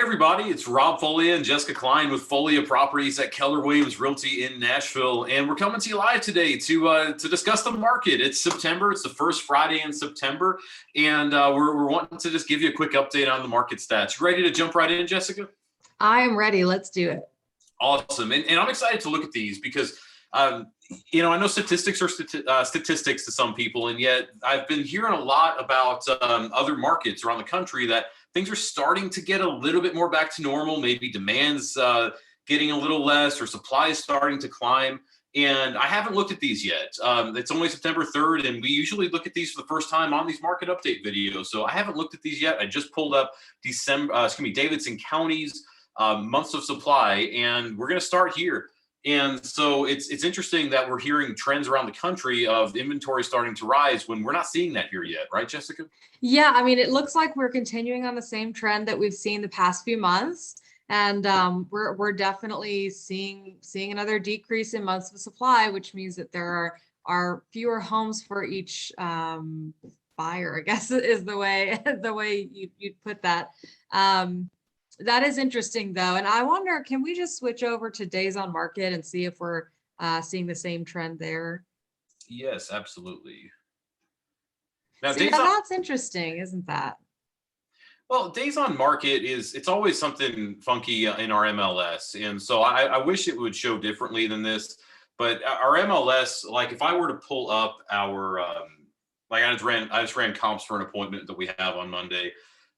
Everybody, it's Rob Foglia and Jessica Klein with Foglia Properties at Keller Williams Realty in Nashville, and we're coming to you live today to discuss the market. It's September; it's the first Friday in September, and we're wanting to just give you a quick update on the market stats. You ready to jump right in, Jessica? I am ready. Let's do it. Awesome, and I'm excited to look at these because I know statistics are statistics to some people, and yet I've been hearing a lot about other markets around the country that things are starting to get a little bit more back to normal. Maybe demand's getting a little less, or supply is starting to climb. And I haven't looked at these yet. It's only September 3rd, and we usually look at these for the first time on these market update videos. So I haven't looked at these yet. I just pulled up Davidson County's months of supply, and we're going to start here. And so it's interesting that we're hearing trends around the country of inventory starting to rise when we're not seeing that here yet, right, Jessica? Yeah, I mean, it looks like we're continuing on the same trend that we've seen the past few months, and we're definitely seeing another decrease in months of supply, which means that there are fewer homes for each buyer, I guess is the way you'd put that. That is interesting, though. And I wonder, can we just switch over to days on market and see if we're seeing the same trend there? Yes, absolutely. Now, That's interesting, isn't that? Well, days on market it's always something funky in our MLS. And so I wish it would show differently than this. But our MLS, like if I were to pull up our, I just ran comps for an appointment that we have on Monday.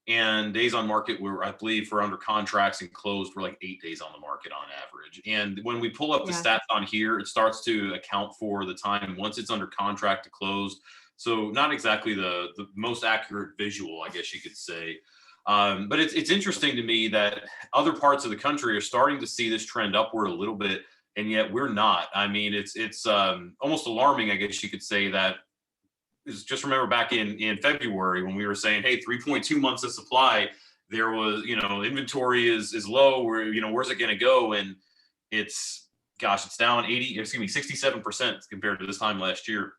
And days on market I believe, for under contracts and closed, we're like 8 days on the market on average. And when we pull up the stats on here, it starts to account for the time once it's under contract to close. So not exactly the most accurate visual, I guess you could say. But it's interesting to me that other parts of the country are starting to see this trend upward a little bit, and yet we're not. I mean, it's almost alarming, I guess you could say, that just remember back in February when we were saying, hey, 3.2 months of supply, there was, inventory is low. Where's it going to go? And it's down 67% compared to this time last year.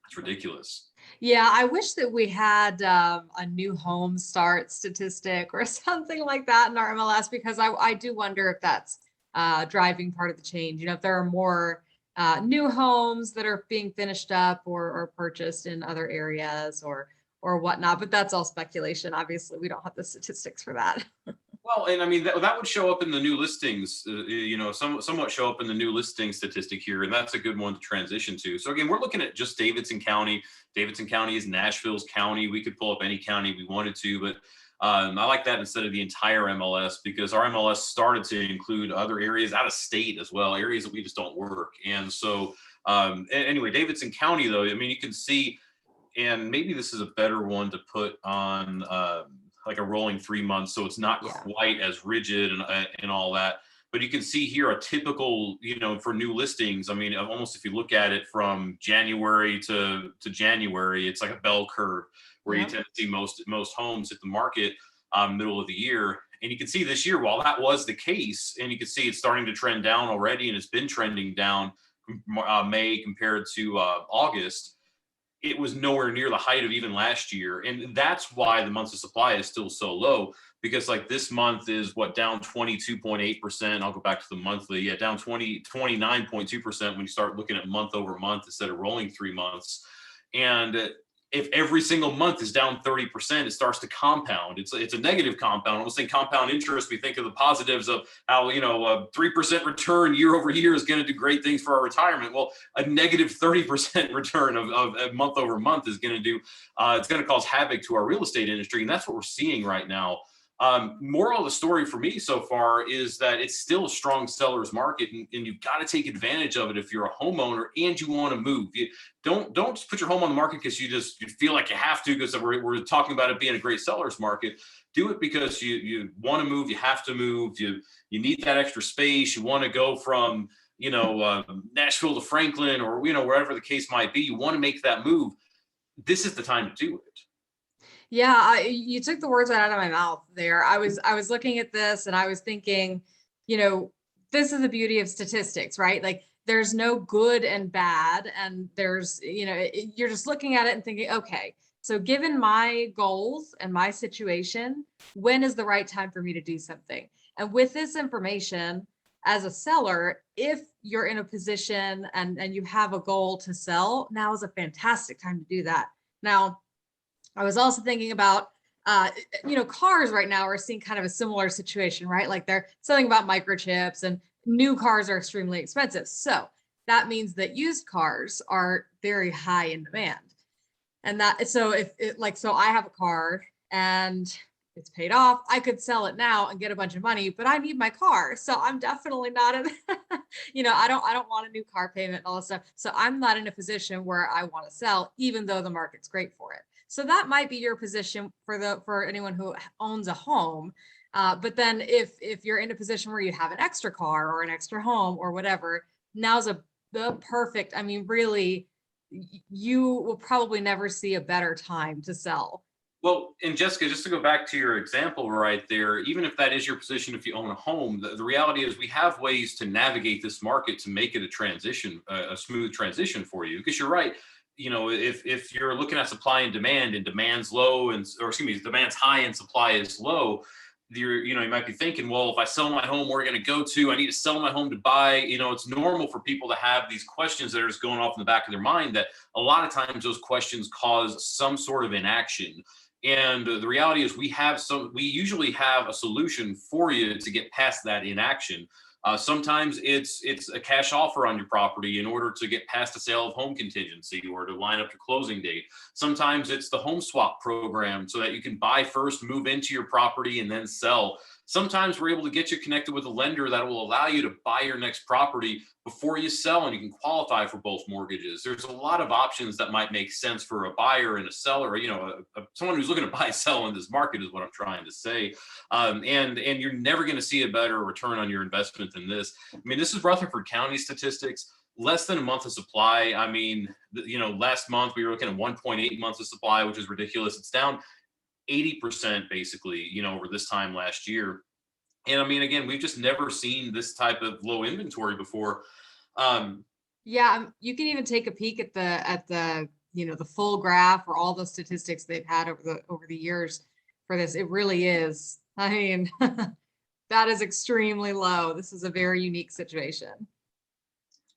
It's ridiculous. Yeah, I wish that we had a new home start statistic or something like that in our MLS, because I do wonder if that's driving part of the change. If there are more new homes that are being finished up or purchased in other areas or whatnot, but that's all speculation. Obviously, we don't have the statistics for that. Well, and I mean, that would show up in the new listings, somewhat show up in the new listing statistic here, and that's a good one to transition to. So again, we're looking at just Davidson County. Davidson County is Nashville's county. We could pull up any county we wanted to, but I like that instead of the entire MLS, because our MLS started to include other areas out of state as well, areas that we just don't work. And so anyway, Davidson County, though, I mean, you can see, and maybe this is a better one to put on like a rolling 3 months, so it's not quite as rigid and all that. But you can see here a typical, for new listings. I mean, almost if you look at it from January to January, it's like a bell curve where you tend to see most homes hit the market middle of the year. And you can see this year, while that was the case, and you can see it's starting to trend down already, and it's been trending down May compared to August. It was nowhere near the height of even last year. And that's why the months of supply is still so low, because like this month is down 22.8%. I'll go back to the monthly. Yeah, down 29.2% when you start looking at month over month instead of rolling 3 months. And if every single month is down 30%, it starts to compound. It's a negative compound. Almost saying compound interest. We think of the positives of how, a 3% return year over year is going to do great things for our retirement. Well, a negative 30% return of month over month is going to do, it's going to cause havoc to our real estate industry. And that's what we're seeing right now. Moral of the story for me so far is that it's still a strong seller's market, and you've got to take advantage of it if you're a homeowner and you want to move. Don't just put your home on the market because you feel like you have to, because we're talking about it being a great seller's market. Do it because you want to move, you have to move, you need that extra space, you want to go from Nashville to Franklin, or wherever the case might be. You want to make that move. This is the time to do it. Yeah, you took the words right out of my mouth there. I was looking at this and I was thinking, this is the beauty of statistics, right? Like there's no good and bad, and there's, you're just looking at it and thinking, okay, So given my goals and my situation, when is the right time for me to do something? And with this information, as a seller, if you're in a position and you have a goal to sell, now is a fantastic time to do that. Now, I was also thinking about, cars right now are seeing kind of a similar situation, right? Like they're selling about microchips and new cars are extremely expensive. So that means that used cars are very high in demand. And that, so if it like, so I have a car and it's paid off, I could sell it now and get a bunch of money, but I need my car. So I'm definitely not in, I don't want a new car payment and all that stuff. So I'm not in a position where I want to sell, even though the market's great for it. So that might be your position for anyone who owns a home. But then if you're in a position where you have an extra car or an extra home or whatever, now's the perfect, I mean, really, you will probably never see a better time to sell. Well, and Jessica, just to go back to your example right there, even if that is your position, if you own a home, the reality is we have ways to navigate this market to make it a transition, a smooth transition for you. Because you're right, if you're looking at supply and demand's low demand's high and supply is low, you might be thinking, well, if I sell my home, where are going to go to? I need to sell my home to buy. It's normal for people to have these questions that are just going off in the back of their mind, that a lot of times those questions cause some sort of inaction. And the reality is we usually have a solution for you to get past that inaction. Sometimes it's a cash offer on your property in order to get past a sale of home contingency or to line up your closing date. Sometimes it's the home swap program so that you can buy first, move into your property, and then sell. Sometimes we're able to get you connected with a lender that will allow you to buy your next property before you sell, and you can qualify for both mortgages. There's a lot of options that might make sense for a buyer and a seller, someone who's looking to buy, sell in this market is what I'm trying to say. And you're never going to see a better return on your investment than this. I mean, this is Rutherford County statistics. Less than a month of supply. I mean, last month we were looking at 1.8 months of supply, which is ridiculous. It's down 80% basically, over this time last year. And I mean, again, we've just never seen this type of low inventory before. Yeah, you can even take a peek at the the full graph or all the statistics they've had over the years for this. It really is. I mean, that is extremely low. This is a very unique situation.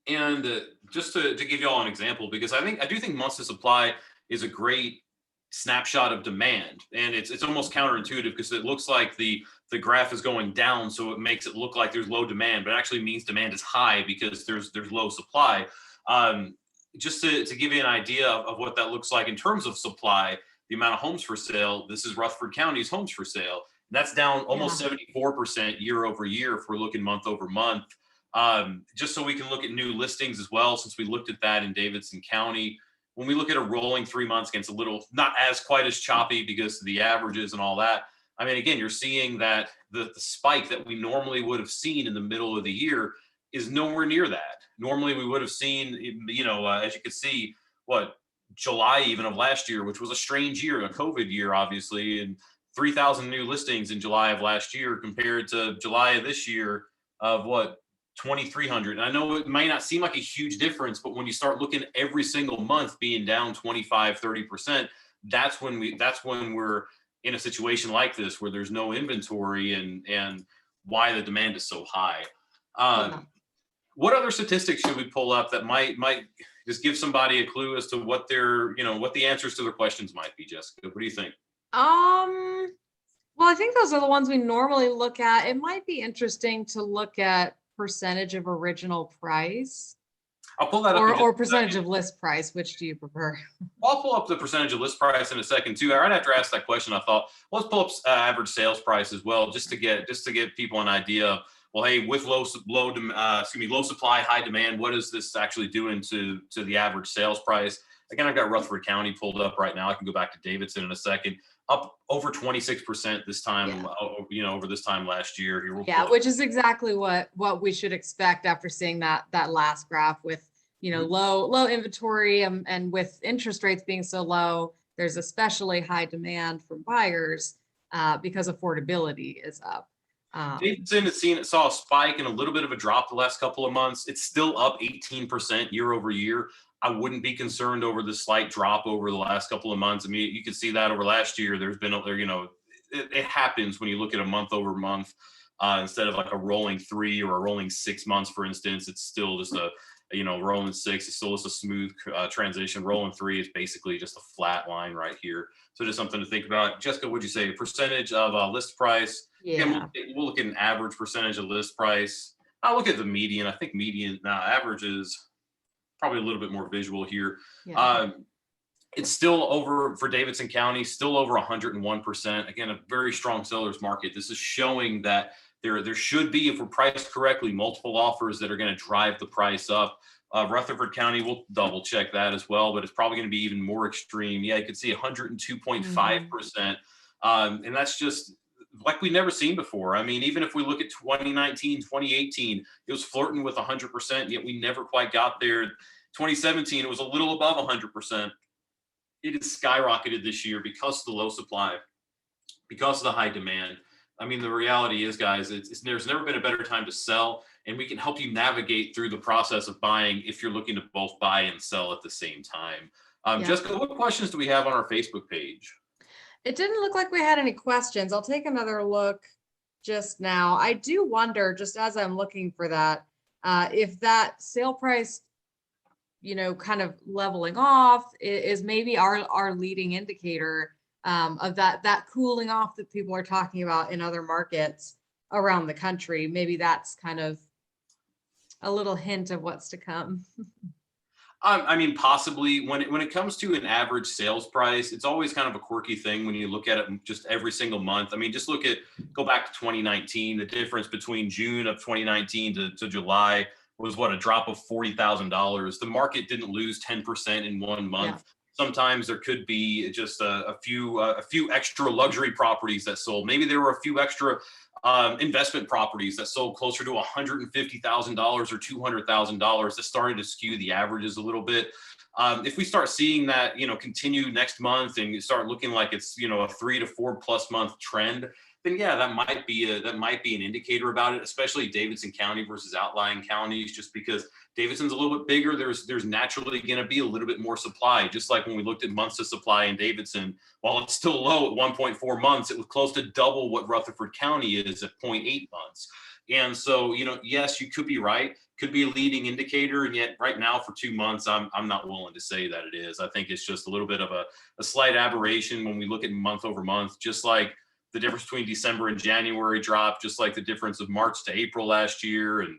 And just to give you all an example, because I do think months of supply is a great snapshot of demand, and it's almost counterintuitive because it looks like the graph is going down, so it makes it look like there's low demand, but it actually means demand is high because there's low supply. Just to give you an idea of what that looks like in terms of supply, the amount of homes for sale, this is Rutherford County's homes for sale. That's down almost 74% year over year if we're looking month over month. Just so we can look at new listings as well, since we looked at that in Davidson County. When we look at a rolling 3 months, against a little, not as quite as choppy because of the averages and all that. I mean, again, you're seeing that the spike that we normally would have seen in the middle of the year is nowhere near that. Normally we would have seen, as you could see, July even of last year, which was a strange year, a COVID year, obviously, and 3,000 new listings in July of last year compared to July of this year of 2,300. And I know it might not seem like a huge difference, but when you start looking at every single month being down 25, 30%, that's when we're in a situation like this where there's no inventory and why the demand is so high. What other statistics should we pull up that might just give somebody a clue as to what what the answers to their questions might be, Jessica? What do you think? Well, I think those are the ones we normally look at. It might be interesting to look at percentage of original price. I'll pull that up. Or percentage of list price. Which do you prefer? I'll pull up the percentage of list price in a second too. Right after I asked that question, I thought, well, let's pull up average sales price as well, just to give people an idea of, well, hey, with low supply, high demand, what is this actually doing to the average sales price? Again, I've got Rutherford County pulled up right now. I can go back to Davidson in a second. Up over 26% this time, over this time last year. Which is exactly what we should expect after seeing that last graph with, low inventory and with interest rates being so low, there's especially high demand from buyers because affordability is up. Davidson saw a spike and a little bit of a drop the last couple of months. It's still up 18% year over year. I wouldn't be concerned over the slight drop over the last couple of months. I mean, you could see that over last year. There's been, it happens when you look at a month over month instead of like a rolling 3 or a rolling 6 months, for instance. It's still just rolling 6. It's still just a smooth transition. Rolling 3 is basically just a flat line right here. So just something to think about. Jessica, would you say percentage of list price? Again, Yeah. we'll look at an average percentage of list price. I'll look at the median. I think median now average is probably a little bit more visual here. Yeah. It's still over for Davidson County, still over 101%. Again, a very strong seller's market. This is showing that there should be, if we're priced correctly, multiple offers that are going to drive the price up. Rutherford County, we'll double check that as well, but it's probably going to be even more extreme. Yeah, you can see 102.5%. And that's just like we've never seen before. I mean, even if we look at 2019, 2018, it was flirting with 100%, yet we never quite got there. 2017, it was a little above 100%. It has skyrocketed this year because of the low supply, because of the high demand. I mean, the reality is, guys, there's never been a better time to sell, and we can help you navigate through the process of buying if you're looking to both buy and sell at the same time. Yeah. Jessica, what questions do we have on our Facebook page? It didn't look like we had any questions. I'll take another look just now. I do wonder, just as I'm looking for that, if that sale price, kind of leveling off is maybe our leading indicator of that cooling off that people are talking about in other markets around the country. Maybe that's kind of a little hint of what's to come. I mean, possibly when it comes to an average sales price, it's always kind of a quirky thing when you look at it just every single month. I mean, just go back to 2019. The difference between June of 2019 to July was a drop of $40,000. The market didn't lose 10% in 1 month. Yeah. Sometimes there could be just a few extra luxury properties that sold. Maybe there were a few extra investment properties that sold closer to $150,000 or $200,000 that started to skew the averages a little bit. If we start seeing that, continue next month and start looking like it's, a 3 to 4 plus month trend, then yeah, that might be an indicator about it, especially Davidson County versus outlying counties, just because Davidson's a little bit bigger. There's naturally going to be a little bit more supply. Just like when we looked at months of supply in Davidson, while it's still low at 1.4 months, it was close to double what Rutherford County is at 0.8 months. And so, yes, you could be right. Could be a leading indicator. And yet right now for 2 months, I'm not willing to say that it is. I think it's just a little bit of a slight aberration when we look at month over month, just like the difference between December and January drop, just like the difference of March to April last year, and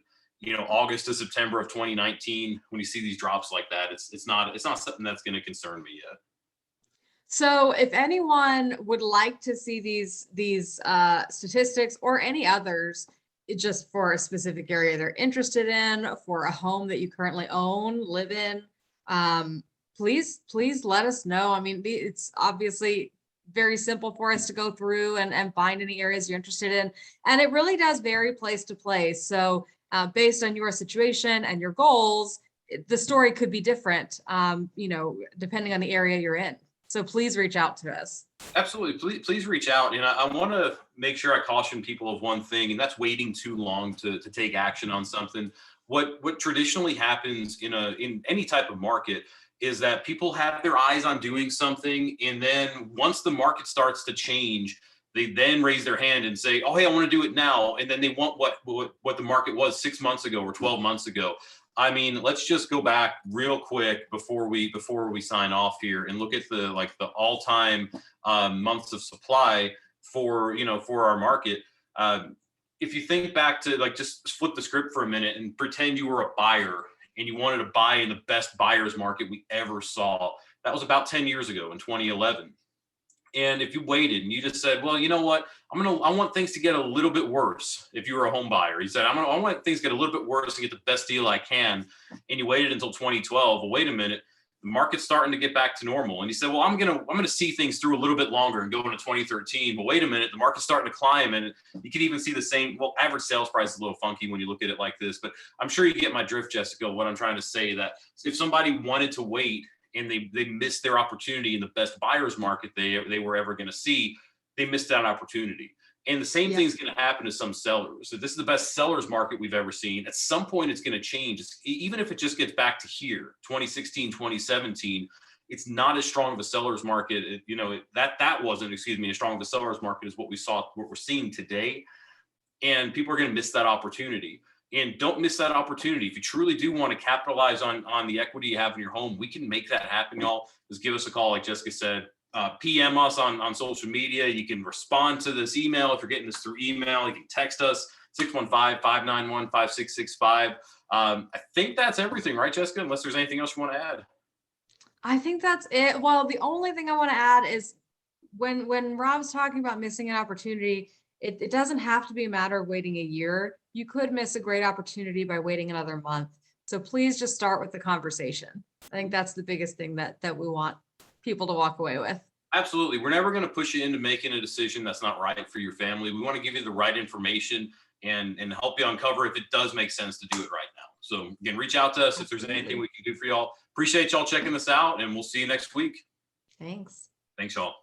August to September of 2019. When you see these drops like that, it's not something that's going to concern me yet. So, if anyone would like to see these statistics or any others, just for a specific area they're interested in, for a home that you currently own, live in, please let us know. I mean, it's obviously very simple for us to go through and find any areas you're interested in. And it really does vary place to place. So based on your situation and your goals, the story could be different, depending on the area you're in. So please reach out to us. Absolutely. Please reach out. And I want to make sure I caution people of one thing, and that's waiting too long to take action on something. What traditionally happens in any type of market is that people have their eyes on doing something, and then once the market starts to change, they then raise their hand and say, oh, hey, I want to do it now. And then they want what the market was 6 months ago or 12 months ago. I mean, let's just go back real quick before we sign off here and look at the all-time months of supply for our market. If you think back to just flip the script for a minute and pretend you were a buyer and you wanted to buy in the best buyer's market we ever saw. That was about 10 years ago in 2011. And if you waited and you just said, well, you know what, I want things to get a little bit worse. If you were a home buyer, you said, I want things to get a little bit worse and get the best deal I can. And you waited until 2012. Well, wait a minute. The market's starting to get back to normal. And you said, well, I'm going to see things through a little bit longer and go into 2013. But wait a minute, the market's starting to climb, and you can even see the same, average sales price is a little funky when you look at it like this, but I'm sure you get my drift, Jessica, what I'm trying to say, that if somebody wanted to wait and they missed their opportunity in the best buyer's market they were ever going to see, they missed that opportunity. And the same Yeah. thing's going to happen to some sellers. So this is the best sellers market we've ever seen. At some point, it's going to change. Even if it just gets back to here, 2016, 2017, it's not as strong of a seller's market. That wasn't, excuse me, as strong of a seller's market as what we're seeing today. And people are going to miss that opportunity. And don't miss that opportunity. If you truly do want to capitalize on the equity you have in your home, we can make that happen, y'all. Just give us a call, like Jessica said. PM us on social media. You can respond to this email. If you're getting this through email, you can text us 615-591-5665. I think that's everything, right, Jessica? Unless there's anything else you want to add. I think that's it. Well, the only thing I want to add is when Rob's talking about missing an opportunity, it doesn't have to be a matter of waiting a year. You could miss a great opportunity by waiting another month. So please just start with the conversation. I think that's the biggest thing that we want people to walk away with. Absolutely. We're never going to push you into making a decision that's not right for your family. We want to give you the right information and help you uncover if it does make sense to do it right now. So again, reach out to us if there's anything we can do for y'all. Appreciate y'all checking this out, and we'll see you next week. Thanks. Thanks, y'all.